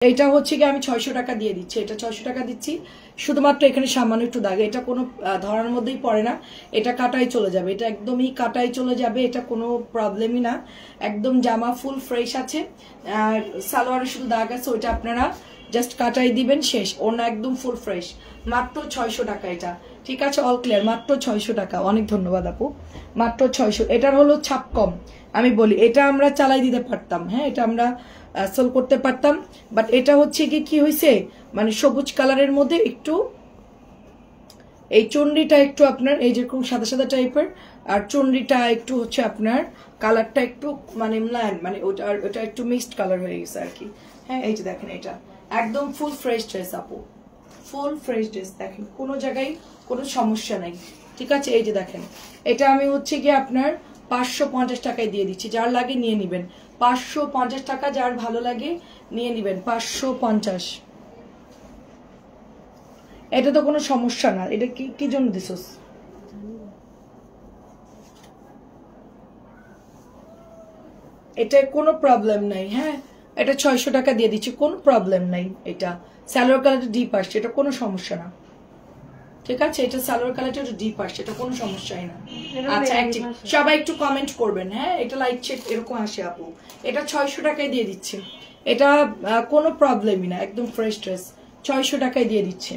এটা হচ্ছে কি আমি 600 টাকা দিয়ে দিচ্ছি, এটা 600 টাকা দিচ্ছি। শুধুমাত্র এখানে সামান্য একটু দাগ, এটা কোনো ধরার মধ্যেই পড়ে না, এটা কাটাই চলে যাবে, এটা একদমই কাটাই চলে যাবে, এটা কোনো প্রবলেমই না। একদম জামা ফুল ফ্রেশ আছে, আর সালোয়ারে শুধু দাগ আছে, ওইটা আপনারা জাস্ট কাটাই দিবেন, শেষ। ওনা একদম ফুল ফ্রেশ, মাত্র 600 টাকা এটা। ঠিক আছে, অল ক্লিয়ার, মাত্র 600 টাকা। অনেক ধন্যবাদ আপু, মাত্র 600। এটার হলো ছাপ কম, আমি বলি এটা আমরা চালাই দিতে পারতাম, হ্যাঁ, এটা আমরা সেল করতে পারতাম, বাট এটা হচ্ছে কি হয়েছে, মানে সবুজ কালারের মধ্যে একটু এই চুনরিটা একটু আপনার এই যেরকম সাদা সাদা টাইপের, আর চুনরিটা একটু হচ্ছে আপনার কালারটা একটু মানে ম্লান, মানে ওটা একটু মিক্সড কালার হয়ে গেছে আর কি। হ্যাঁ, এই যে দেখেন, এটা একদম ফুল ফ্রেশ ড্রেস আপু, ফুল ফ্রেশ ড্রেস, দেখেন কোনো জায়গায় কোনো সমস্যা নাই। ঠিক আছে, এই যে দেখেন, এটা আমি হচ্ছে গিয়ে আপনার 550 টাকায় দিয়ে দিচ্ছি, যার লাগে নিয়ে নিবেন। 550 টাকা, যার ভালো লাগে নিয়ে নিবেন, 550। এটা তো কোনো সমস্যা না। এটা কি জন্য দিছস? এটা কোনো প্রবলেম নাই। হ্যাঁ, এটা 600 টাকা দিয়ে দিচ্ছি, কোনো প্রবলেম নাই। এটা সালোয়ার কালারটা ডিপ আসছে, এটা কোনো সমস্যা না। ঠিক আছে, এটা সালোয়ার কালারটা একটু ডিপ আসছে, এটা কোনো সমস্যাই না। আচ্ছা, সবাই একটু কমেন্ট করবেন। হ্যাঁ, এটা লাইট শেড এরকম আসে আপু, এটা 600 টাকায় দিয়ে দিচ্ছে, এটা কোনো প্রবলেমই না, একদম ফ্রেশ ড্রেস, 600 টাকায় দিয়ে দিচ্ছে।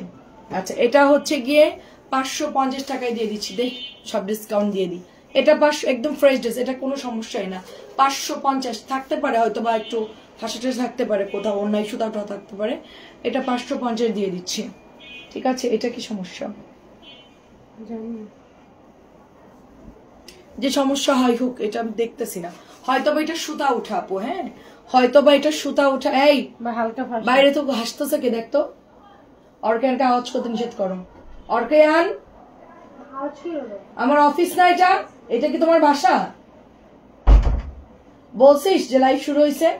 আচ্ছা, এটা হচ্ছে গিয়ে 550 টাকায় দিয়ে দিচ্ছি, দেখ সব ডিসকাউন্ট দিয়ে দিই। এটা 500, একদম ফ্রেশ ড্রেস, এটা কোনো সমস্যাই না। 550 থাকতে পারে হয়তো, বা একটু ফাঁসাটা থাকতে পারে কোথাও, অন্য সুতাটাও থাকতে পারে, এটা 550 দিয়ে দিচ্ছি। ঠিক আছে, এটা কি সমস্যা? যে সমস্যা হয় হোক, এটা আমি দেখতেছি না। হয়তো বা এটা সুতা উঠা আপু, হ্যাঁ, হয়তো বা এটা সুতা উঠা। এই বাইরে তো হাসতেছে কে, দেখতো। অর্কেয়ানকে আওয়াজ করতে নিষেধ করো। অর্কেয়ান, আমার অফিস না এটা, এটা কি তোমার বাসা? বলছিস যে লাইভ শুরু হয়েছে?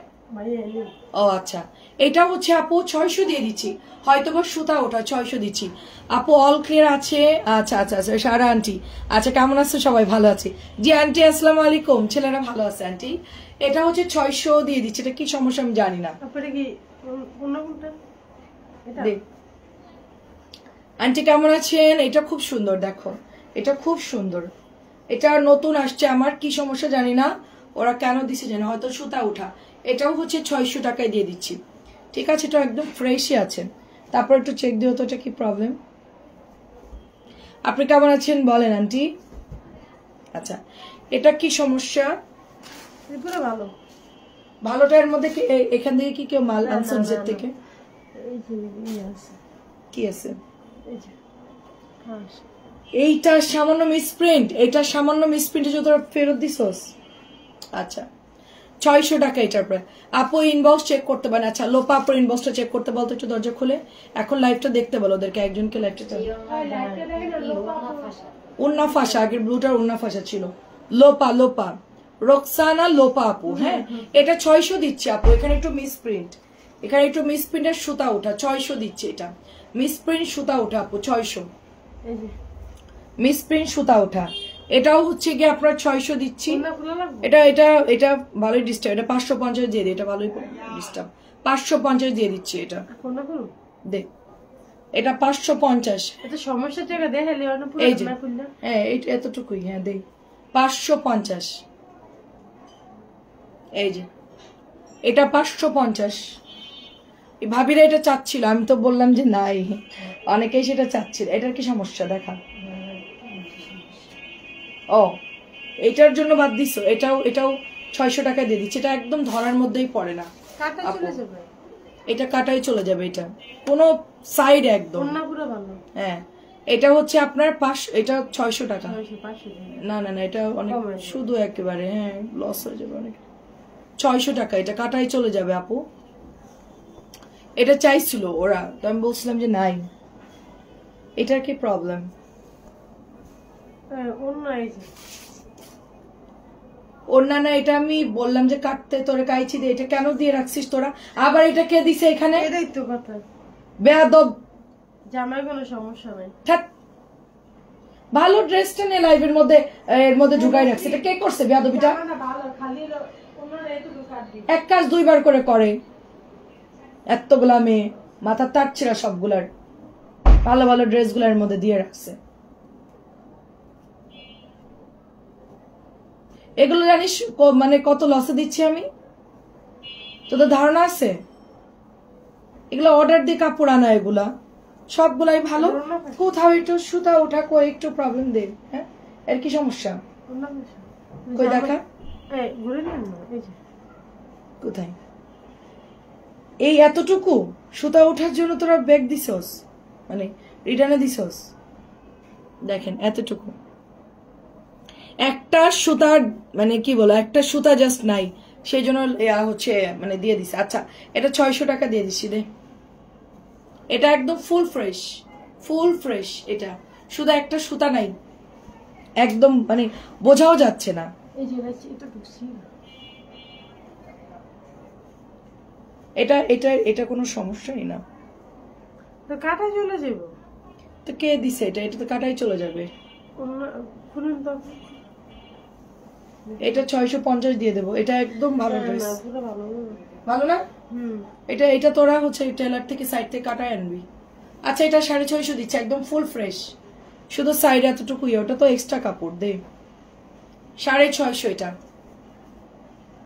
ও আচ্ছা, এটা হচ্ছে আপু 600 দিয়ে দিচ্ছি, হয়তো বা সুতা ওঠা, 600 দিচ্ছি আপু। অল ক্লিয়ার আছে? আচ্ছা আচ্ছা আচ্ছা, সারা আন্টি, আচ্ছা কেমন আছে সবাই? ভালো আছে জি আন্টি, আসসালামু আলাইকুম। ছেলেরা ভালো আছে আন্টি? এটা হচ্ছে 600 দিয়ে দিচ্ছি, এটা কি সমস্যা আমি জানি না। আন্টি কেমন আছেন? এটা খুব সুন্দর, দেখো এটা খুব সুন্দর, এটা নতুন আসছে, আমার কি সমস্যা জানি না, ওরা কেন দিছে জানি, হয়তো সুতা উঠা। এটাও হচ্ছে 600 টাকায় দিয়ে দিচ্ছি। ঠিক আছে, এটা একদম ফ্রেশই আছে। তারপর একটু চেক দিও তো, এটা কি প্রবলেম। আপনি কেমন আছেন বলেন আন্টি? আচ্ছা, এটা কি সমস্যা? ভালো, ভালোটার মধ্যে এখান থেকে কি কেউ মাল আনছে নিজের থেকে? কি আছে? এইটা সামান্য মিসপ্রিন্ট, এটা সামান্য মিসপ্রিন্টে যদি ফেরত দিছস। আচ্ছা, 600 টাকা এটার প্রায়। আপু ইনবক্স চেক করতে পারেন। আচ্ছা, লোপা আপুর ইনবক্সটা চেক করতে বলতো, একটু দরজা খুলে এখন লাইভটা দেখতে বলো ওদেরকে, একজনকে লাইভটা। উন্না ফাঁসা, আগের ব্লুটার উন্না ফাঁসা ছিল। লোপা, লোপা রোকসানা লোপা আপু। হ্যাঁ, এটা 600 দিচ্ছে আপু, এখানে একটু মিসপ্রিন্ট, এখানে একটু মিসপ্রিন্টের সুতা ওঠা, 600 দিচ্ছে। এটা মিসপ্রিন্ট সুতা ওঠা আপু, 600 মিসপ্রিন্ট সুতা ওঠা। এটাও হচ্ছে গিয়ে আপনার 600 দিচ্ছি। এটা এটা এটা ভালোই ডিস্টার্ব, এটা 550 দিয়ে দিই, এটা ভালোই ডিস্টার্ব, 550 দিয়ে দিচ্ছি। এটা দে, এটা 550। এটা সমস্যার জায়গা দেখালে এই যে, হ্যাঁ এতটুকুই, হ্যাঁ দেই 550। এই যে এটা 550। ভাবিরা এটা চাচ্ছিল, আমি তো বললাম যে নাই, অনেকেই সেটা চাচ্ছিল। এটার কি সমস্যা দেখা? ও, এটার জন্য বাদ দিছো? এটাও 600 টাকা দিয়ে দিচ্ছি, এটা একদম ধরার মধ্যেই পড়ে না, এটা কাটাই চলে যাবে, এটা কোনো সাইড একদম। হ্যাঁ, এটা হচ্ছে আপনার এটা 600 টাকা। না না না, এটা অনেক, শুধু একেবারে হ্যাঁ লস হয়ে যাবে অনেক। 600 টাকা, এটা কাটাই চলে যাবে আপু। এটা চাইছিল ওরা, তো আমি বলছিলাম যে নাই। এটার কি প্রবলেম? অন্যান্য, এটা আমি বললাম যে কাটতে, তোরে কাইছি দে, এটা কেন দিয়ে রাখছিস তোরা? আবার এটা কে দিছে এখানে? এটাই তো কথা, বেয়াদব জামাই। কোনো সমস্যা নাই, ভালো ড্রেসটা নে লাইভের মধ্যে, এর মধ্যে ঢুকাই রাখছে, এটা কে করছে বেয়াদবিটা? এক কাজ দুইবার করে করে। এতগুলা মেয়ে মাথার তার ছেঁড়া সবগুলার ভালো ভালো ড্রেসগুলার মধ্যে দিয়ে রাখছে। এগুলো জানিস মানে কত লসে দিচ্ছি আমি, তোদের ধারণা আছে? এগুলো অর্ডার দিয়ে কাপড় আনা, এগুলা সবগুলাই ভালো। কোথাও একটু সুতা ওঠা করে একটু প্রবলেম দে। হ্যাঁ, এর কি সমস্যা? কই দেখা কোথায়? এই এতটুকু সুতা ওঠার জন্য তোরা ব্যাগ দিছস, মানে রিটার্নে দিছস। দেখেন এতটুকু একটা সুতার, মানে কি বলো, একটা সুতা জাস্ট নাই, সেই জন্য হচ্ছে মানে দিয়ে দিছে। আচ্ছা, এটা 600 টাকা দিয়ে দিচ্ছি দে। এটা একদম ফুল ফ্রেশ। এটা শুধু একটা সুতা নাই, একদম মানে বোঝাও যাচ্ছে না। এটা এটা এটা কোনো সমস্যাই না, তো কাটাই চলে যাব। তো কে দিছে এটা? এটা তো কাটাই চলে যাবে। এটা 650 দিয়ে দেবো। এটা একদম ভালো ড্রেস, ভালো না? এটা এটা তোরা হচ্ছে টেলার থেকে সাইড থেকে কাটায় আনবি। আচ্ছা, এটা 650 দিচ্ছে, একদম ফুল ফ্রেশ, শুধু সাইড এতটুকুই। ওটা তো এক্সট্রা কাপড় দে। 650 এটা।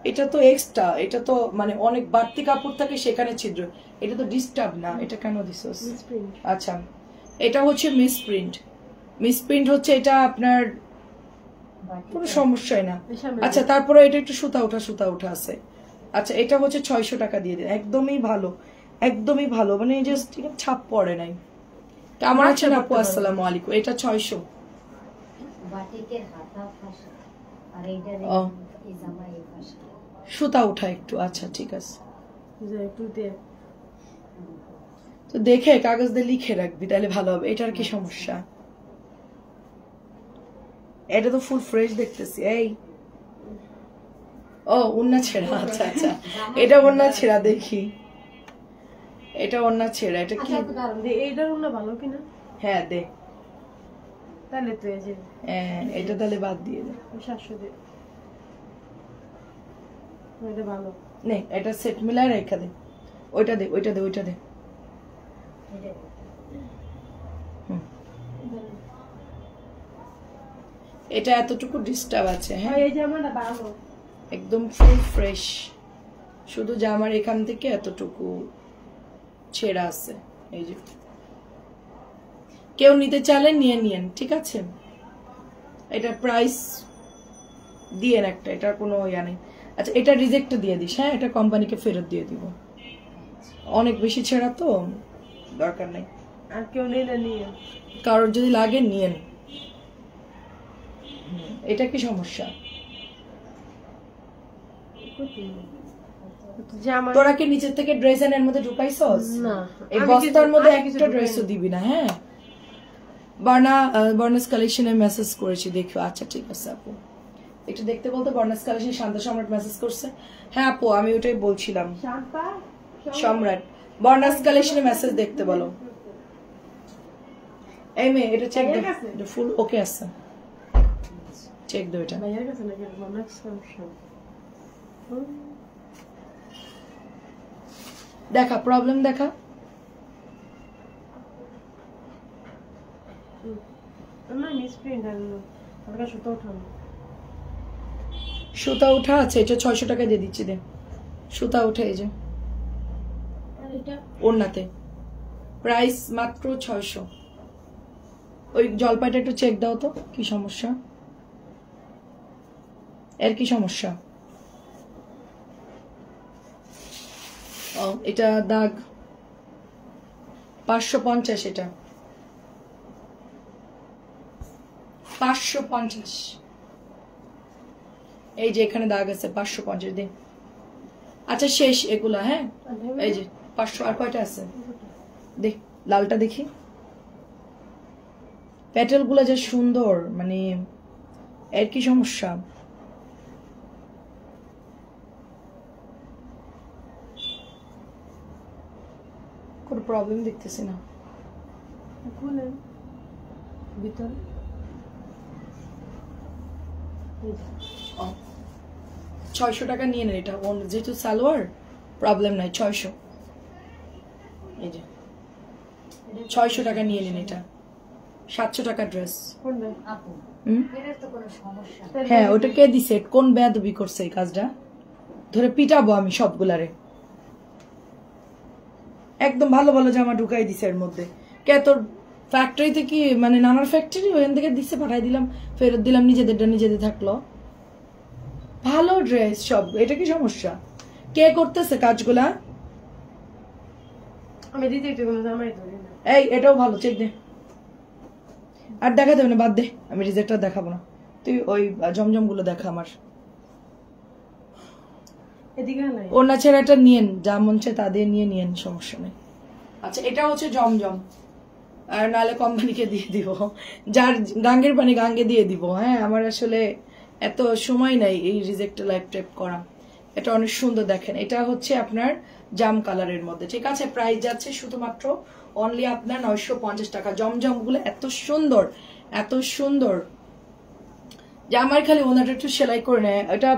এটা তো এক্সট্রা, এটা তো মানে অনেক বাড়তি কাপড় থাকে, সেখানে ছিদ্র। এটা তো ডিস্টার্ব না, এটা কেন দিছস? আচ্ছা, এটা হচ্ছে মিসপ্রিন্ট হচ্ছে এটা আপনার কোনো সমস্যাই না। আচ্ছা, তারপরে এটা একটু সুতা ওঠা আছে। আচ্ছা, এটা হচ্ছে 600 টাকা দিয়ে দিন। একদমই ভালো, মানে জাস্ট ছাপ পড়ে নাই। কেমন আছেন আপু? আসসালামু আলাইকুম। এটা 600। সুতা উঠা একটু। আচ্ছা, ঠিক আছে, তো দেখে কাগজ দিয়ে লিখে রাখবি, তাহলে ভালো হবে। এটার কি সমস্যা? এটা তো ফুল ফ্রেশ দেখতেছি। এই ও ওন্না ছেঁড়া। আচ্ছা, এটা ওন্না ছেঁড়া, দেখি এটা ওন্না ছেঁড়া। এটা কি এইটার ওন্না ভালো কিনা? হ্যাঁ দে, তাহলে তো এটা তাহলে বাদ দিয়ে দে। 700 দে। এটা ভালো নে, এটা সেট মিলায় রেখে দে। ওইটা দে। এটা এতটুকু ডিস্টার্ব আছে। হ্যাঁ, এই জামাটা ভালো, একদম ফুল ফ্রেশ, শুধু জামার এখান থেকে এতটুকু ছেঁড়া আছে। এই যে কেউ নিতে চাইলে নিয়েন, ঠিক আছে? এটা প্রাইস দিয়েন একটা, এটার কোনো ইয়া নেই। আচ্ছা, এটা রিজেক্ট দিয়ে দিস। হ্যাঁ, এটা কোম্পানিকে ফেরত দিয়ে দিব, অনেক বেশি ছেঁড়া তো দরকার নেই। আর কেউ নিলে নিয়ে, কারোর যদি লাগে নিয়েন। এটা কি সমস্যা? তোরা কি নিচের থেকে ড্রেস এর মধ্যে ঢুকাইছস? না, এই বস্তার মধ্যে একটা ড্রেসও দিবি না। হ্যাঁ, বার্নাস কালেকশনে মেসেজ করেছি, দেখো। আচ্ছা, ঠিক আছে আপু, একটু দেখতে বলতে। বার্নাস কালেকশন শান্ত সম্রাট মেসেজ করছে। হ্যাঁ আপু, আমি ওটাই বলছিলাম। সম্রাট বার্নাস কালেকশনে মেসেজ দেখতে বলো। এই মেয়ে, এটা চেক দে, এটা ফুল ওকে আছে, চেক দো। এটা দেখা, প্রবলেম দেখা। সুতা উঠা আছে, এটা 600 টাকা দিয়ে দিচ্ছি। দে, সুতা উঠে। এই যে ওড়নাতে প্রাইস মাত্র 600। ওই জলপাইটা একটু চেক দাও তো, কি সমস্যা? এর কি সমস্যা? ও, এটা দাগ 550। এটা 550। এই যে এখানে দাগ আছে 550 দিন। আচ্ছা, শেষ এগুলা। হ্যাঁ, এই যে 500। আর কয়টা আছে দেখ, লালটা দেখি। প্যাটেল গুলা যে সুন্দর, মানে এর কি সমস্যা? কোনো প্রবলেম দেখতেছি না। খুলেন ভিতরে। 600 টাকা নিয়ে নেন। এটা যেহেতু সালোয়ার, প্রবলেম নাই। 600। এই যে 600 টাকা নিয়ে নিন, এটা 700 টাকা ড্রেস। কোনটা? আপু এটার তো কোনো সমস্যা নেই। হ্যাঁ, ওটা কে দিছে? কোন বেয়াদবি করছে এই কাজটা? ধরে পিটাবো আমি সবগুলারে। একদম ভালো ভালো জামা ঢুকাই দিছে এর মধ্যে। কে তোর ফ্যাক্টরিতে কি মানে নানার ফ্যাক্টরি ওখান থেকে দিচ্ছে, পাঠাই দিলাম, ফেরত দিলাম, নিজেদেরটা নিজেদের থাকলো। ভালো ড্রেস সব, এটা কি সমস্যা? কে করতেছে কাজগুলা? আমি দিতে কোনো জামাই ধরি না। এই এটাও ভালো, চেক দে। আর দেখা দেবে না, বাদ দে, আমি রিজেক্টর দেখাবো না। তুই ওই জমজম গুলো দেখা আমার। এদিকে নাই। ওনা ছেড়াটা নিয়েন, যা মন চায় তা দিয়ে নিয়েন, সমস্যা নেই। আচ্ছা, এটা হচ্ছে জমজম, আর নাহলে কোম্পানিকে দিয়ে দিব, যার গাঙ্গের পানি গাঙ্গে দিয়ে দিব। হ্যাঁ, আমার আসলে এত সময় নাই এই রিজেক্ট লাইভ ট্যাপ করা। এটা অনেক সুন্দর, দেখেন, এটা হচ্ছে আপনার জাম কালারের মধ্যে, ঠিক আছে। প্রাইস যাচ্ছে শুধুমাত্র অনলি আপনার 950 টাকা। জমজম গুলো এত সুন্দর, এত সুন্দর, যে আমার খালি ওনাটা একটু সেলাই করে নেয়। এটা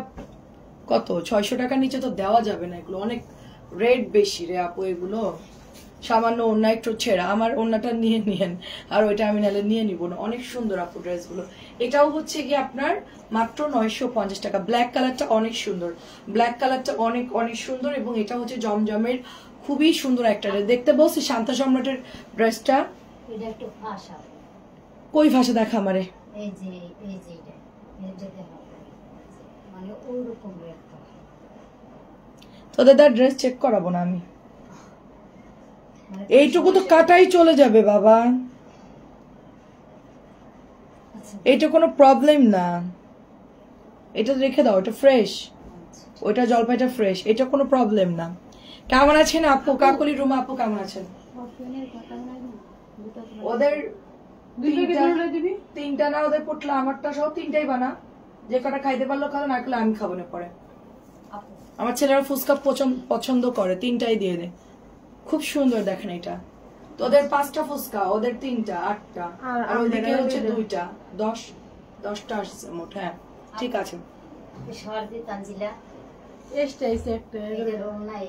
কত? 600 টাকার নিচে তো দেওয়া যাবে না, এগুলো অনেক রেট বেশি রে আপু। এগুলো সামান্য অন্য একটু ছেঁড়া, আমার অন্যটা নিয়ে নিয়েন, আর ওইটা আমি নাহলে নিয়ে নিব না। অনেক সুন্দর আপু ড্রেসগুলো। এটাও হচ্ছে কি আপনার মাত্র 950 টাকা। ব্ল্যাক কালারটা অনেক সুন্দর, ব্ল্যাক কালারটা অনেক অনেক সুন্দর, এবং এটা হচ্ছে জমজমের খুবই সুন্দর একটা ড্রেস। দেখতে বলছি শান্তা সম্রাটের ড্রেসটা এটা একটু ফাঁসা, কই ভাষা দেখা আমারে। এই যে এটা যেতে হবে, মানে ওরকম একটা তোদের তার ড্রেস চেক করাবো না আমি, মানে এইটুকু তো কাটাই চলে যাবে বাবা, আচ্ছা এটা কোনো প্রবলেম না। এটা রেখে দাও, এটা ফ্রেশ, আচ্ছা। ওইটা জলপাইটা ফ্রেশ, এটা কোনো প্রবলেম না। কেমন আছেন আপু? কাকলি রুমা আপু কেমন আছেন? ওদের দুই প্যাকেট ধরে দিবি? তিনটা না, ওদের পটলা আমারটা সহ তিনটাই বানা, যে কটা খাইতে পারলো খাবে, না খেলে আমি খাবো না পরে। আপু আমার ছেলেরা ফুচকা পছন্দ করে, তিনটাই দিয়ে দে। খুব সুন্দর, দেখেন এটা। তো ওদের 5টা ফুচকা, ওদের 3টা, 8টা, আর ওইদিকে হচ্ছে 2টা, 10টা আসছে মোট। হ্যাঁ ঠিক আছে। সর্দি তানজিলা এসটা এসে একটা এদের নাই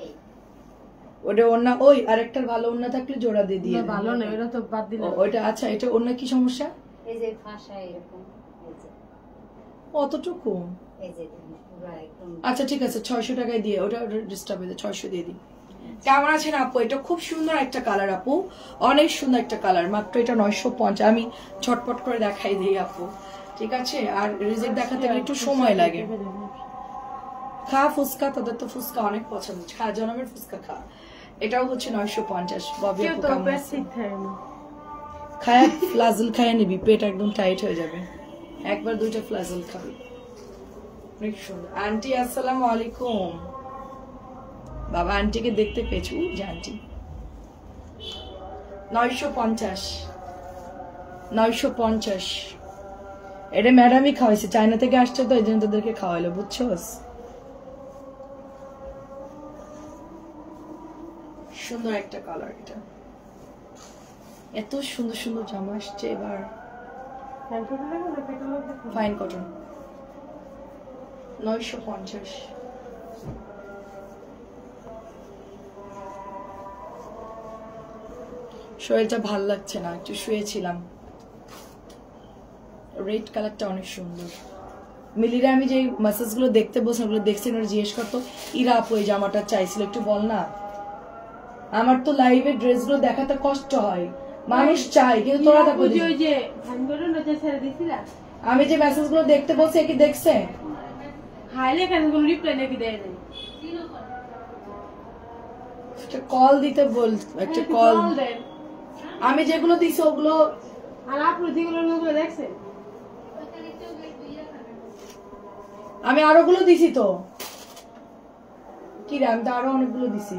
ওটা অন্য, ওই আরেকটার ভালো অন্য থাকলে জোড়া দিয়ে দিয়ে না, দেন। ভালো না, এটা তো বাদ দিলে। ওইটা আচ্ছা, এটা অন্য কি সমস্যা? এই যে ফাঁসা এরকম, এই যে অতটুকু? এই যে পুরো একদম আচ্ছা ঠিক আছে, 600 টাকায় দিয়ে, ওটা ডিস্টার্ব হয়ে যায়, 600 দিয়ে দিই। কেমন আছেন আপু? এটা খুব সুন্দর একটা কালার আপু, অনেক সুন্দর একটা কালার। মাত্র এটা 950। আমি ছটপট করে দেখাই দিই আপু, ঠিক আছে। আর রিজেক্ট দেখাতে গেলে একটু সময় লাগে। খা ফুচকা, তোদের তো ফুচকা অনেক পছন্দ, খা জনমের ফুচকা খা। এটাও হচ্ছে 950। ববি কেউ আপু তো কেমন পেট আছে? ঠিক থাকে না। খায় ফ্লাজল খায় নিবি, পেট একদম টাইট হয়ে যাবে। একবার 2টা ফ্লাজল খাবি। অনেক সুন্দর। আন্টি আসসালামু আলাইকুম। বাবা আন্টিকে দেখতে পেয়েছি, যে আন্টি। 950, 950। এটা ম্যাডামই খাওয়াইছে, চায়না থেকে আসছে তো, এই জন্য তোদেরকে খাওয়াইলো, বুঝছোস? সুন্দর একটা কালার এটা। এত সুন্দর সুন্দর জামা আসছে এবার। ফ্যান করে লাগবে না, পেটে লাগবে? Fine cotton, 950। শরীরটা ভাল লাগছে না, একটু শুয়েছিলাম। রেড কালারটা অনেক সুন্দর। মিলিরা আমি যে মেসেজ গুলো দেখতে বসে, ওগুলো দেখছেন, ওরা জিজ্ঞেস করতো ইরা আপু এই জামাটা চাইছিল, একটু বল না। আমার তো লাইভে ড্রেস গুলো দেখাতে কষ্ট হয়, মানুষ চাই, কিন্তু তোরা দেখো। ওই যে ফ্যান করে না, যে ছেড়ে দিছিলা, আমি যে মেসেজ গুলো দেখতে বলছি, কি দেখছে? হাইলে কেন কোনো রিপ্লাই নাকি দেয় নাই? একটা কল দিতে বল, একটা কল। দেন। আমি যেগুলো দিছি ওগুলো, আর আপনি যেগুলো ওগুলো দেখছেন? আমি আরো গুলো দিছি তো। কি রে, আমি তো আরো অনেকগুলো দিছি।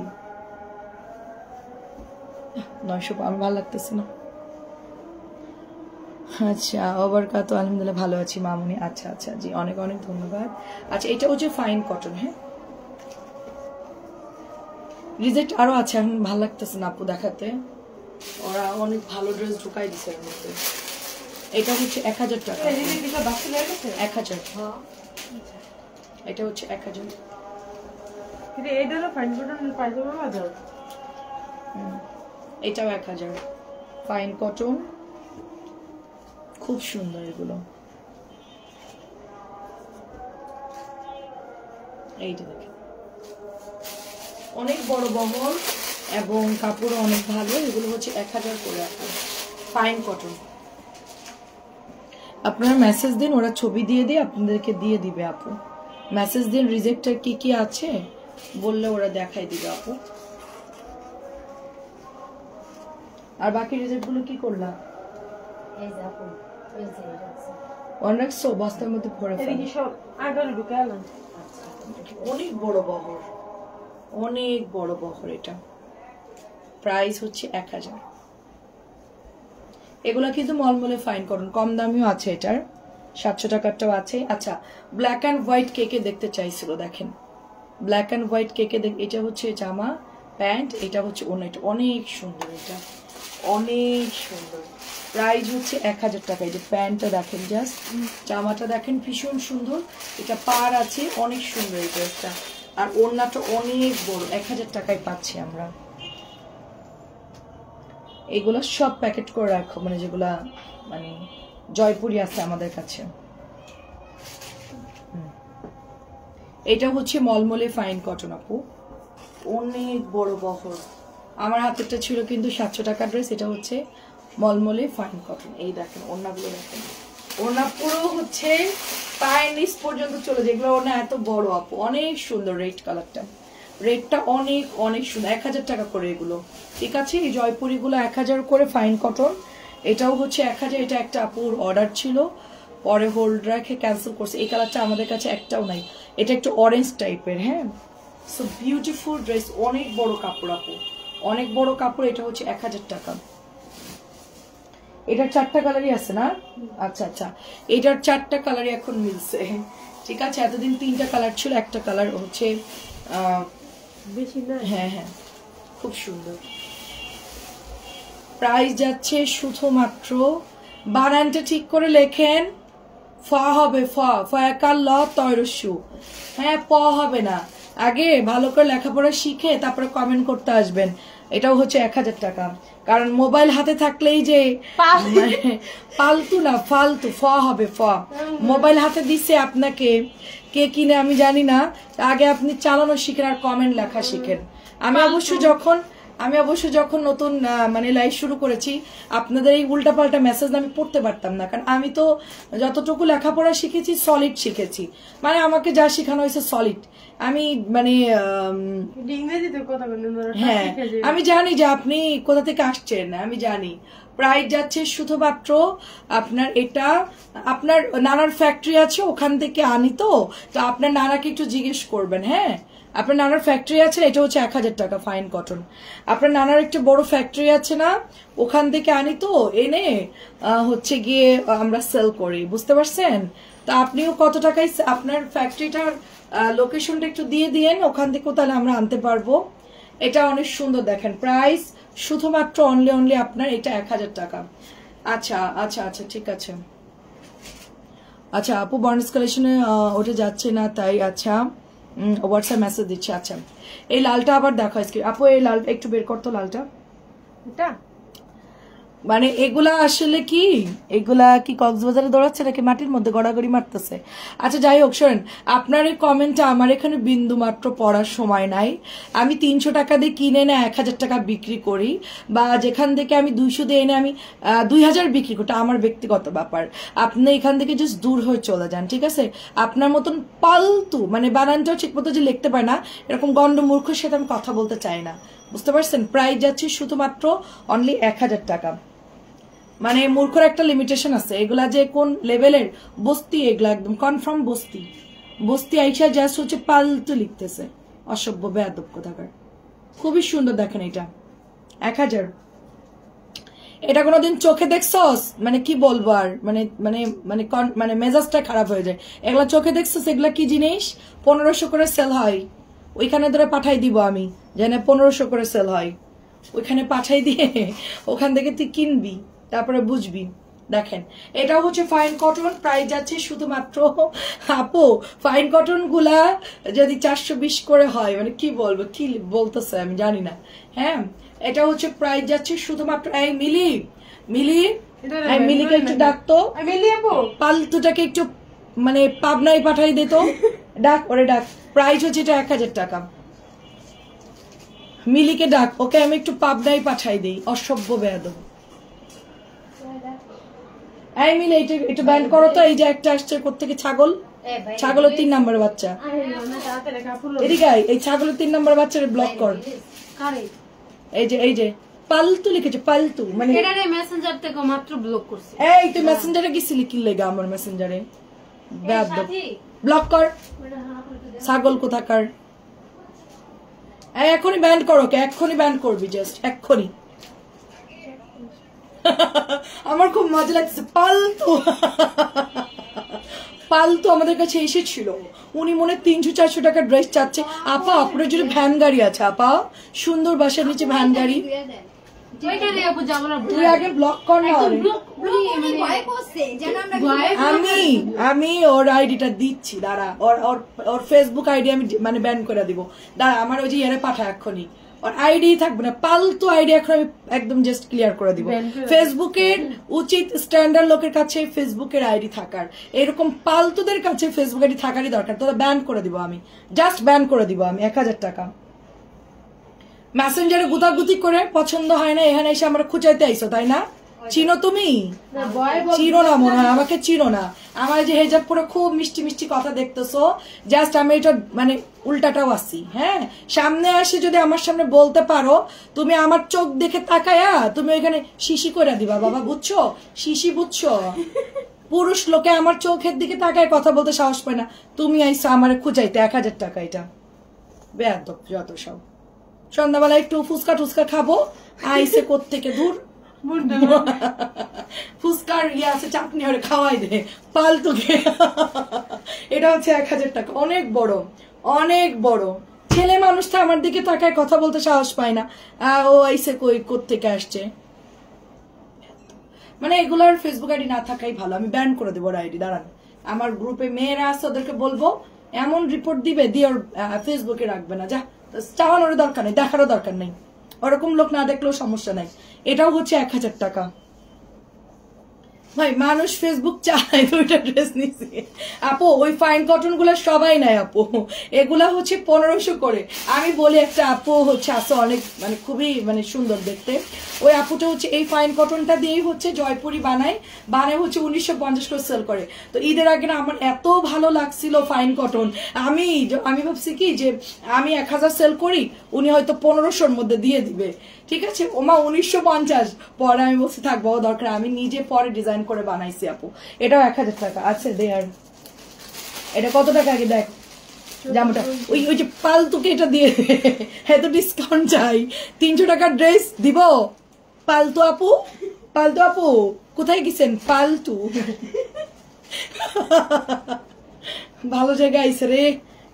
900, আমি ভালো লাগতেছে না। আচ্ছা, ওবরকাত, আলহামদুলিল্লাহ ভালো আছি মামুনি। আচ্ছা আচ্ছা, জি অনেক অনেক ধন্যবাদ। আচ্ছা, এটা হচ্ছে ফাইন কটন। হ্যাঁ, রিজেক্ট আরো আছে, এখন ভালো লাগতেছে না আপু দেখাতে। ওরা অনেক ভালো ড্রেস ঢুকাই দিছে এর মধ্যে। এটা হচ্ছে 1000 টাকা। 1000। হ্যাঁ এটা হচ্ছে 1000। কিন্তু এইটারও ফাইন করে পাইতে পারবা যাও। এটাও 1000 ফাইন কটন, খুব সুন্দর এগুলো। এইটা দেখেন অনেক বড় বহর এবং কাপড় অনেক ভালো। এগুলো হচ্ছে 1000 করে আপু, ফাইন কটন। আপনারা মেসেজ দিন, ওরা ছবি দিয়ে দিয়ে আপনাদেরকে দিয়ে দিবে আপু। মেসেজ দিন রিজেক্টের কি কি আছে বললে ওরা দেখাই দিবে আপু। আর বাকি রিজেক্ট গুলো কি করলাম? এই যে আপু, এই যে এটা আছে। অনেকশো বস্তার মধ্যে ভরে ফেলে। এদিকে সব আগালে ঢুকে আলাম। অনেক বড় বহর, অনেক বড় বহর। এটা প্রাইস হচ্ছে 1000। এগুলা কিন্তু মলমলে ফাইন করুন, কম দামিও আছে, এটার 700 টাকারটাও আছে। আচ্ছা, ব্ল্যাক অ্যান্ড হোয়াইট কেকে দেখতে চাইছিল, দেখেন ব্ল্যাক অ্যান্ড হোয়াইট কেকে এটা হচ্ছে জামা প্যান্ট, এটা হচ্ছে ওনাটা অনেক সুন্দর, এটা অনেক সুন্দর। প্রাইস হচ্ছে 1000 টাকা। এই যে প্যান্টটা দেখেন, জাস্ট জামাটা দেখেন ভীষণ সুন্দর, এটা পার আছে, অনেক সুন্দর এই ড্রেসটা। আর ওড়নাটা অনেক বড়, 1000 টাকায় পাচ্ছি আমরা। এগুলো সব প্যাকেট করে রাখো, মানে যেগুলা মানে জয়পুরি আছে আমাদের কাছে। এটা হচ্ছে মলমলে ফাইন কটন আপু, অনেক বড় বহর। আমার হাতেরটা ছিল কিন্তু 700 টাকার ড্রেস, এটা হচ্ছে মলমলে ফাইন কটন। এই দেখেন ওড়নাগুলো দেখেন, ওড়না পুরো হচ্ছে পায়ের নিচ পর্যন্ত চলে যায়। এগুলো ওড়না এত বড় আপু, অনেক সুন্দর। রেড কালারটা, রেটটা অনেক অনেক সুন্দর। 1000 টাকা করে এগুলো, ঠিক আছে। এই জয়পুরিগুলো 1000 করে ফাইন কটন, এটাও হচ্ছে 1000। এটা একটা আপুর অর্ডার ছিল, পরে হোল্ড রেখে ক্যান্সেল করছে। এই কালারটা আমাদের কাছে একটাও নাই, এটা একটু অরেঞ্জ টাইপের। হ্যাঁ, সো বিউটিফুল ড্রেস, অনেক বড় কাপড় আপু, অনেক বড় কাপড়। এটা হচ্ছে 1000 টাকা। এটার 4টা কালারই আছে না? আচ্ছা আচ্ছা, এটার 4টা কালারই এখন মিলছে, ঠিক আছে। এতদিন 3টা কালার ছিল, একটা কালার হচ্ছে বেশি না। হ্যাঁ হ্যাঁ, খুব সুন্দর। প্রাইস যাচ্ছে শুধুমাত্র, বানানটা ঠিক করে লেখেন, ফ হবে ফয়াকার ল তয়রসু, হ্যাঁ প হবে না। আগে ভালো করে লেখাপড়া শিখে তারপরে কমেন্ট করতে আসবেন। এটাও হচ্ছে 1000 টাকা। কারণ মোবাইল হাতে থাকলেই যে পালতু না, ফালতু, ফ হবে ফ। মোবাইল হাতে দিচ্ছে আপনাকে, কে কিনে আমি জানি না, আগে আপনি চালানো শিখেন আর কমেন্ট লেখা শিখেন। আমি অবশ্য যখন নতুন মানে লাইভ শুরু করেছি, আপনাদের এই উল্টাপাল্টা মেসেজ আমি পড়তে পারতাম না, কারণ আমি তো যতটুকু লেখাপড়া শিখেছি সলিড শিখেছি, মানে আমাকে যা শেখানো হয়েছে সলিড। আমি মানে হ্যাঁ, আমি জানি যে আপনি কোথা থেকে আসছেন, আমি জানি। প্রাইস যাচ্ছে শুধুমাত্র আপনার, এটা আপনার নানার ফ্যাক্টরি আছে, ওখান থেকে আনি তো আপনার নানাকে একটু জিজ্ঞেস করবেন। হ্যাঁ, আপনার নানার ফ্যাক্টরি আছে, এটা হচ্ছে 1000 টাকা ফাইন কটন। আপনার নানার একটা বড় ফ্যাক্টরি আছে না, ওখান থেকে আনি তো, এনে হচ্ছে গিয়ে আমরা সেল করি, বুঝতে পারছেন? তা আপনিও কত টাকায় আপনার ফ্যাক্টরিটার লোকেশনটা একটু দিয়ে দিয়েন, ওখান থেকেও তাহলে আমরা আনতে পারবো। এটা অনেক সুন্দর, দেখেন প্রাইস শুধুমাত্র অনলি আপনার এটা 1000 টাকা। আচ্ছা আচ্ছা আচ্ছা, ঠিক আছে। আচ্ছা আপু, বর্ণস কালেকশনে ওটা যাচ্ছে না তাই, আচ্ছা হোয়াটসঅ্যাপ মেসেজ দিচ্ছে। আচ্ছা, এই লালটা আবার দেখো আপু, এই লালটা একটু বের করতো, লালটা এটা মানে এগুলা আসলে কি, এগুলা কি কক্সবাজারে দৌড়াচ্ছে নাকি মাটির মধ্যে গড়াগড়ি মারতেছে? আচ্ছা যাই হোক, শোনেন, আপনার এই কমেন্টটা আমার এখানে বিন্দু মাত্র পড়ার সময় নাই। আমি 300 টাকা দিয়ে কিনে এনে 1000 টাকা বিক্রি করি, বা যেখান থেকে আমি 200 দিয়ে এনে আমি 2000 বিক্রি করি, আমার ব্যক্তিগত ব্যাপার। আপনি এখান থেকে জাস্ট দূর হয়ে চলে যান, ঠিক আছে? আপনার মতন পালতু মানে বানানটাও ঠিক মতো যে লিখতে পারে না, এরকম গন্ড মূর্খের সাথে আমি কথা বলতে চাই না, বুঝতে পারছেন? প্রাইস যাচ্ছে শুধুমাত্র অনলি 1000 টাকা। মানে মূর্খর একটা লিমিটেশন আছে, এগুলা যে কোন লেভেলের বস্তি, এগুলা একদম কনফার্ম বস্তি আইসা জাস্ট হচ্ছে পালতু লিখতেছে, অসভ্য বেয়াদব কোথাকার। খুবই সুন্দর, দেখেন এটা 1000। এটা কোনোদিন চোখে দেখছস? মানে কি বলবো আর, মানে মানে মানে মানে মেজাজটা খারাপ হয়ে যায়। এগুলা চোখে দেখছস? এগুলা কি জিনিস? 1500 করে সেল হয়, ওইখানে ধরে পাঠাই দিব আমি, যেন 1500 করে সেল হয়, ওইখানে পাঠাই দিয়ে ওখান থেকে তুই কিনবি, তারপরে বুঝবি। দেখেন এটাও হচ্ছে ফাইন কটন, প্রাইস যাচ্ছে শুধুমাত্র, আপু ফাইন কটন গুলা যদি 420 করে হয়, মানে কি বলবো, কি বলতেছে আমি জানি না। হ্যাঁ, এটা হচ্ছে প্রাইস যাচ্ছে শুধুমাত্র এই মিলি এটা এই মিলিকে একটু ডাকতো, আমি লিয়াবো পালতুটাকে একটু মানে পাবনায় পাঠাই দিত, ডাক ওরে ডাক। প্রাইস হচ্ছে এটা 1000 টাকা। মিলিকে ডাক, ওকে আমি একটু পাবনায় পাঠাই দিই, অসভ্য বেয়াদব। এই মিলি একটু ব্যান্ড করো তো। এই যে একটা আসছে কোত্থেকে, ছাগল, ছাগলের 3 নম্বর বাচ্চা, এদিকে আয়। এই ছাগলের 3 নম্বর বাচ্চারে ব্লক কর। এই যে পালতু লিখেছে, পালতু মানে এটারে মেসেঞ্জার থেকে মাত্র ব্লক করছি। এই তুই মেসেঞ্জারে গেছিলি কি লেগা আমার মেসেঞ্জারে? বেয়াদব, ব্লক কর ছাগল কোথাকার। এখনই ব্যান্ড করো, কে এক্ষুনি ব্যান্ড করবি, জাস্ট এক্ষুনি। আমার খুব মজা লাগছে। পালতু আমাদের কাছে এসেছিল, উনি মনে 300-400 টাকা ড্রেস চাচ্ছে। আপা আপনার জন্য ভ্যান গাড়ি আছে আপা, সুন্দর বাসার নিচে ভ্যান গাড়ি। তুই আগে ব্লক কর না। আমি ওর আইডিটা দিচ্ছি, দাঁড়া। ওর ফেসবুক আইডি আমি মানে ব্যান করে দিব, দাঁড়া। আমার ওই যে ইয়ারে পাঠা এক্ষুনি, ওর আইডি থাকবে না, পালতু আইডি এখন আমি একদম জাস্ট ক্লিয়ার করে দিব। ফেসবুকের উচিত স্ট্যান্ডার্ড লোকের কাছে ফেসবুকের আইডি থাকার, এরকম পালতুদের কাছে ফেসবুক আইডি থাকারই দরকার। তোরা ব্যান করে দিব আমি, জাস্ট ব্যান করে দিব আমি। 1000 টাকা। মেসেঞ্জারে গুতাগুতি করে পছন্দ হয় না, এখানে এসে আমরা খুঁচাইতে আইসো, তাই না? চিনো তুমি? চিনো না মনে হয়, আমাকে চিনো না। আমার যে হেজাব পরে খুব মিষ্টি মিষ্টি কথা দেখতেছো, জাস্ট আমি এটা মানে উল্টাটাও আসি। হ্যাঁ, সামনে আসে যদি আমার সামনে বলতে পারো, তুমি আমার চোখ দেখে তাকায়া তুমি ওইখানে শিশি করে দিবা বাবা, বুঝছো? শিশি, বুঝছো? পুরুষ লোকে আমার চোখের দিকে তাকায় কথা বলতে সাহস পায় না, তুমি আইসো আমার খুঁচাইতে 1000 টাকা। এটা বেয়াদব যত সব। সন্ধ্যাবেলা একটু ফুচকা টুচকা খাবো, আইসে কোত্থেকে দূর ফুচকার ইয়ে আছে, চাটনি হরে খাওয়াই দে পালতুকে। এটা হচ্ছে 1000 টাকা, অনেক বড়, অনেক বড়। ছেলে মানুষটা আমার দিকে তাকায় কথা বলতে সাহস পায় না, ও আইসে কই কোত্থেকে আসছে। মানে এগুলার ফেসবুক আইডি না থাকাই ভালো, আমি ব্যান করে দেবো আইডি। দাঁড়ান, আমার গ্রুপে মেয়েরা আছে, ওদেরকে বলবো এমন রিপোর্ট দিবে, দিয়ে ওর ফেসবুকে রাখবে না। যা, চাওয়ানোর দরকার নেই, দেখারও দরকার নেই, ওরকম লোক না দেখলেও সমস্যা নাই। এটাও হচ্ছে 1000 টাকা। ভাই মানুষ ফেসবুক চালায়, 2টা ড্রেস নিছি আপু। ওই ফাইন কটন গুলা সবাই নাই আপু, এগুলা হচ্ছে 1500 করে। আমি বলি একটা আপু হচ্ছে আসো অনেক মানে খুবই মানে সুন্দর দেখতে, ওই আপুটা হচ্ছে এই ফাইন কটনটা দিয়েই হচ্ছে জয়পুরি বানায় হচ্ছে 1950 করে সেল করে। তো ঈদের আগে না আমার এত ভালো লাগছিল ফাইন কটন, আমি ভাবছি কি যে আমি 1000 সেল করি, উনি হয়তো 1500-র মধ্যে দিয়ে দিবে। ঠিক আছে, ওমা 1950। পরে আমি বলছি থাকবো দরকার, আমি নিজে পরে ডিজাইন করে বানাইছি আপু। এটাও 1000 টাকা আছে দেয়ার। এটা কত টাকা আগে দেখ জামাটা, ওই যে পালতুকে এটা দিয়ে এত ডিসকাউন্ট চাই। 300 টাকার ড্রেস দিব পালতু আপু। পালতু আপু কোথায় গেছেন পালতু? ভালো জায়গায় আইসে রে,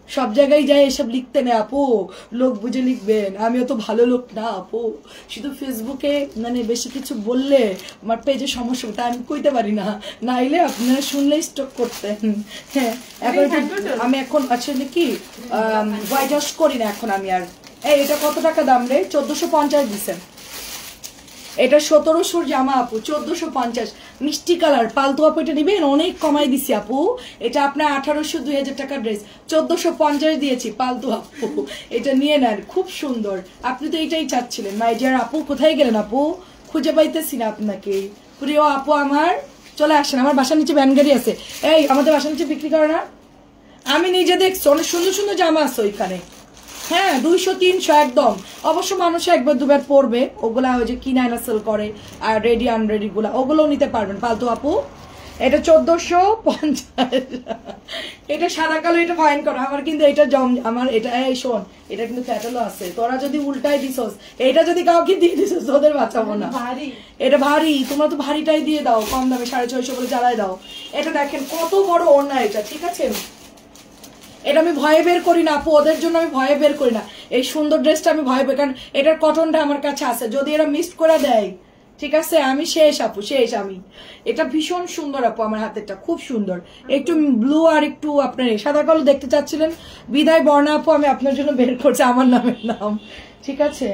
সব জায়গায় যায় এসব লিখতে নেই আপু, লোক বুঝে লিখবেন। আমিও তো ভালো লোক না আপু, শুধু ফেসবুকে মানে বেশি কিছু বললে আমার পেজে সমস্যা, তাই আমি কইতে পারি না, নাইলে আপনারা শুনলে স্টক করতেন। হ্যাঁ, এখন আমি এখন আসলে কি হোয়াইট ওয়াশ করি না এখন আমি আর। এটা কত টাকা দাম রে? 1450 দিছেন। এটা 1700-র জামা আপু, 1450 মিষ্টি কালার। পালতু আপু এটা নিবেন, অনেক কমাই দিছি আপু। এটা আপনার 1800-2000 টাকার ড্রেস, 1450 দিয়েছি পালতু আপু। এটা নিয়ে নেন, খুব সুন্দর। আপনি তো এটাই চাচ্ছিলেন মাইডিয়ার আপু। কোথায় গেলেন আপু? খুঁজে পাইতেছি না আপনাকে। প্রিয় আপু আমার, চলে আসেন, আমার বাসার নিচে ভ্যান গাড়ি আছে। এই আমাদের বাসার নিচে বিক্রি করে না? আমি নিজে দেখছি অনেক সুন্দর সুন্দর জামা আছে ওইখানে। হ্যাঁ, 200-300 একদম। অবশ্য মানুষ একবার দুবার পরবে, ওগুলা ওই যে কিনাইনা সেল করে আর রেডি আনরেডি গুলা, ওগুলোও নিতে পারবেন পালতু আপু। এটা 1450। এটা সাদা কালো, এটা ফাইন করা। আমার কিন্তু এটা আমার এটা শোন, এটা কিন্তু ফ্যাটালো আছে। তোরা যদি উল্টাই দিছস, এটা যদি কাউকে দিয়ে দিছস তোদের বাঁচাবো না। এটা ভারী, তোমরা তো ভারীটাই দিয়ে দাও, কম দামে 650 করে জ্বালাই দাও। এটা দেখেন কত বড় ওড়না এটা, ঠিক আছে? এটা আমি ভয়ে বের করি না আপু, ওদের জন্য আমি ভয়ে বের করি না। এই সুন্দর ড্রেসটা আমি ভয় পেই, কারণ এটার কটনটা আমার কাছে আছে। যদি এরা মিস করে দেয়, ঠিক আছে, আমি শেষ আপু, শেষ আমি। এটা ভীষণ সুন্দর আপু, আমার হাতেরটা খুব সুন্দর। একটু ব্লু আর একটু আপনার সাদা কালো দেখতে চাচ্ছিলেন, বিদায় বর্ণা আপু, আমি আপনার জন্য বের করছি আমার নামের নাম, ঠিক আছে?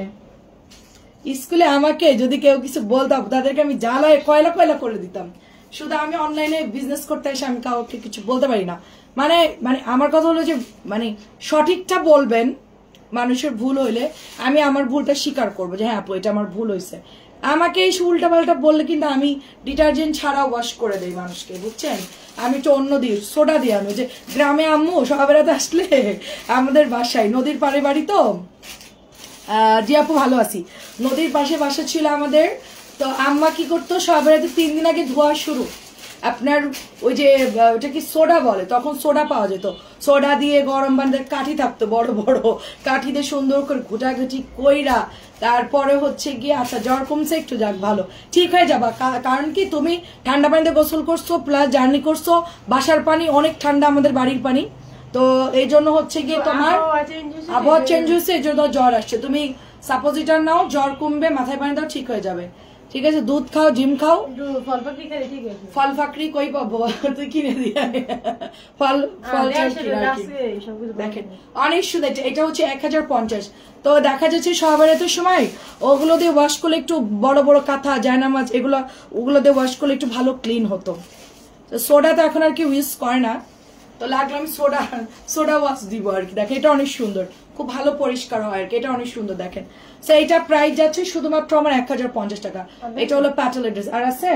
স্কুলে আমাকে যদি কেউ কিছু বলতাম তাদেরকে আমি জ্বালায় কয়লা কয়লা করে দিতাম। শুধু আমি অনলাইনে বিজনেস করতে এসে আমি কাউকে কিছু বলতে পারি না। মানে মানে আমার কথা হলো যে মানে সঠিকটা বলবেন, মানুষের ভুল হইলে আমি আমার ভুলটা স্বীকার করবো যে হ্যাঁ আপু এটা আমার ভুল হয়েছে। আমাকে এই উল্টা পাল্টা বললে কিন্তু আমি ডিটারজেন্ট ছাড়া ওয়াশ করে দেই মানুষকে, বুঝছেন? আমি তো অন্য দিই সোডা দিয়ে আনো। যে গ্রামে আম্মু সবাই বেড়াতে আসলে আমাদের বাসায় নদীর পাড়ে বাড়ি তো জি আপু ভালো আছি, নদীর পাশে বাসা ছিল আমাদের। তো আম্মা কি করতো সবাই বেড়াতে 3 দিন আগে ধোয়া শুরু, আপনার ওই যে ওটা কি সোডা বলে, তখন সোডা পাওয়া যেত, সোডা দিয়ে গরম পানিতে কাঠি থাকতো বড় বড় কাঠি দিয়ে সুন্দর করে ঘুটাঘুটি কইরা তারপরে হচ্ছে গিয়ে আচ্ছা জ্বর কমছে একটু যাক ভালো ঠিক হয়ে যাবা। কারণ কি তুমি ঠান্ডা পানিতে গোসল করছো প্লাস জার্নি করছো, বাসার পানি অনেক ঠান্ডা আমাদের বাড়ির পানি, তো এই জন্য হচ্ছে গিয়ে তোমার আবহাওয়া চেঞ্জ হয়েছে এই জন্য জ্বর আসছে। তুমি সাপোজিটার নাও, জ্বর কমবে, মাথায় পানি দাও, ঠিক হয়ে যাবে। ঠিক আছে, দুধ খাও, জিম খাও। ফল ফাকড়ি কই পাবো, তুই কিনে দিয়ে ফল ফল দেখেন অনেক সুন্দর। এটা হচ্ছে 1050। তো দেখা যাচ্ছে সবার এত সময় ওগুলো দিয়ে ওয়াশ করলে একটু বড় বড় কাঁথা জায়নামাজ এগুলো ওগুলো দিয়ে ওয়াশ করলে একটু ভালো ক্লিন হতো। তো সোডা তো এখন আর কেউ ইউজ করে না, তো লাগলো আমি সোডা ওয়াশ দিব আর কি। দেখেন এটা অনেক সুন্দর, খুব ভালো পরিষ্কার হয় আর কি, এটা অনেক সুন্দর দেখেন। তো এটা প্রাইস যাচ্ছে শুধুমাত্র আমার 1050 টাকা। এটা হলো প্যাটেল ড্রেস। আর আছে?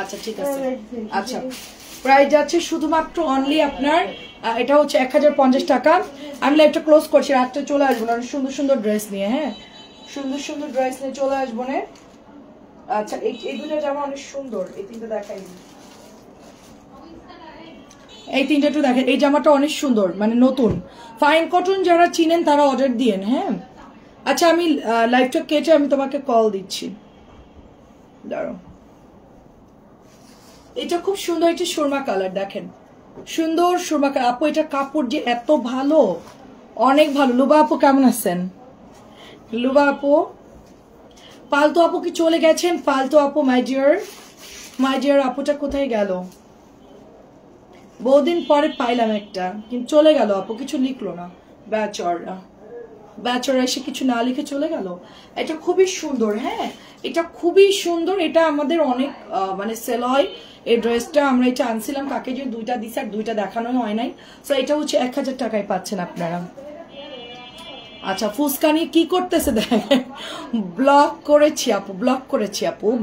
আচ্ছা ঠিক আছে, আচ্ছা প্রাইস যাচ্ছে শুধুমাত্র অনলি আপনার এটা হচ্ছে 1050 টাকা। আমি লাইভটা ক্লোজ করছি, রাত্রে চলে আসবো না সুন্দর সুন্দর ড্রেস নিয়ে। হ্যাঁ সুন্দর সুন্দর ড্রেস নিয়ে চলে আসবো না। আচ্ছা এই দুটো জামা অনেক সুন্দর, এই তিনটা দেখাই, এই তিনটা একটু দেখেন। এই জামাটা অনেক সুন্দর, মানে নতুন ফাইন কটন, যারা চিনেন তারা অর্ডার দিয়েন। হ্যাঁ আচ্ছা আমি লাইভটা কেটে আমি তোমাকে কল দিচ্ছি, দাঁড়াও। এটা খুব সুন্দর একটি সুরমা কালার, দেখেন সুন্দর সুরমা কালার। আপু এটা কাপড় যে এত ভালো, অনেক ভালো। লুবা আপু কেমন আছেন? লুবা আপু, পালতু আপু কি চলে গেছেন? পালতু আপু মাই ডিয়ার আপুটা কোথায় গেল? বহুদিন পরে পাইলাম একটা, কিন্তু চলে গেল আপু, কিছু লিখলো না। ব্যাচরা এসে কিছু না লিখে চলে গেল। এটা খুবই সুন্দর, হ্যাঁ এটা খুবই সুন্দর। এটা আমাদের অনেক মানে সেল হয় এই ড্রেসটা। আমরা এটা আনছিলাম, কাকে যে 2টা দিছে আর 2টা দেখানো হয় নাই। তো এটা হচ্ছে 1000 টাকায় পাচ্ছেন আপনারা। আচ্ছা ফুসকানি কি করতেছে দেখেন, ব্লক করেছি আপু,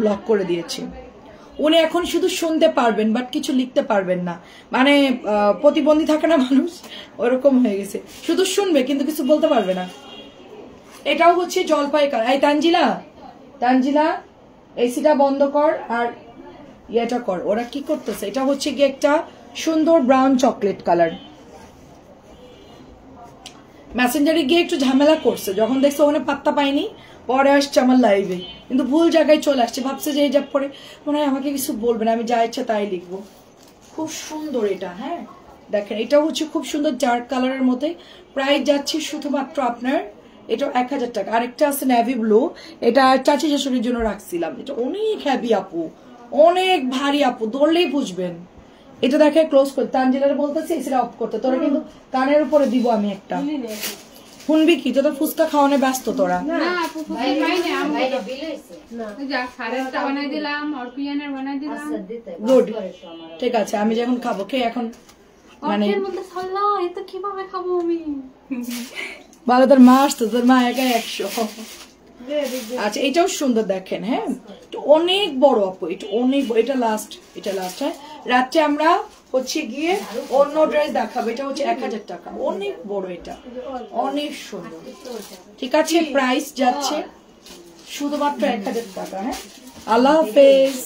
ব্লক করে দিয়েছি। উনি এখন শুধু শুনতে পারবেন বাট কিছু লিখতে পারবেন না, মানে প্রতিবন্ধী থাকে না মানুষ, ওরকম হয়ে গেছে, শুধু শুনবে কিন্তু কিছু বলতে পারবে না। এটাও হচ্ছে জলপাই কালার। এই তানজিলা এসিটা বন্ধ কর আর ইয়েটা কর। ওরা কি করতেছে? এটা হচ্ছে গিয়ে একটা সুন্দর ব্রাউন চকলেট কালার। মেসেঞ্জারে গিয়ে একটু ঝামেলা করছে, যখন দেখছে ওখানে পাত্তা পাইনি পরে আসছে আমার লাইভে, কিন্তু ভুল জায়গায় চলে আসছে, ভাবছে যে এই যা পরে মনে হয় আমাকে কিছু বলবে না, আমি যা ইচ্ছা তাই লিখবো। খুব সুন্দর এটা, হ্যাঁ দেখেন এটা হচ্ছে খুব সুন্দর ডার্ক কালারের মধ্যে। প্রাইস যাচ্ছে শুধুমাত্র আপনার এটা 1000 টাকা। আরেকটা আছে নেভি ব্লু, এটা চাচি শাশুড়ির জন্য রাখছিলাম। এটা অনেক হ্যাভি আপু, অনেক ভারী আপু, ধরলেই বুঝবেন। এটা দেখে ক্লোজ করতে তানজিলারে বলতেছি এসিটা অফ করতে, তোরা কিন্তু কানের উপরে দিব আমি একটা। শুনবি কি, তোদের ফুচকা খাওয়ানো ব্যস্ত তোরা? গুড, ঠিক আছে আমি যখন খাবো খেয়ে এখন মানে কিভাবে খাবো আমি? ভালো, তোর মা আসতো, তোর মা একা 100। আচ্ছা এটাও সুন্দর দেখেন, হ্যাঁ অনেক বড় আপু, এটা অনেক, এটা লাস্ট হ্যাঁ। রাত্রে আমরা হচ্ছে গিয়ে অন্য ড্রেস দেখাবো। এটা হচ্ছে 1000 টাকা, অনেক বড়, এটা অনেক সুন্দর। ঠিক আছে প্রাইস যাচ্ছে শুধুমাত্র 1000 টাকা। হ্যাঁ আল্লাহ হাফেজ।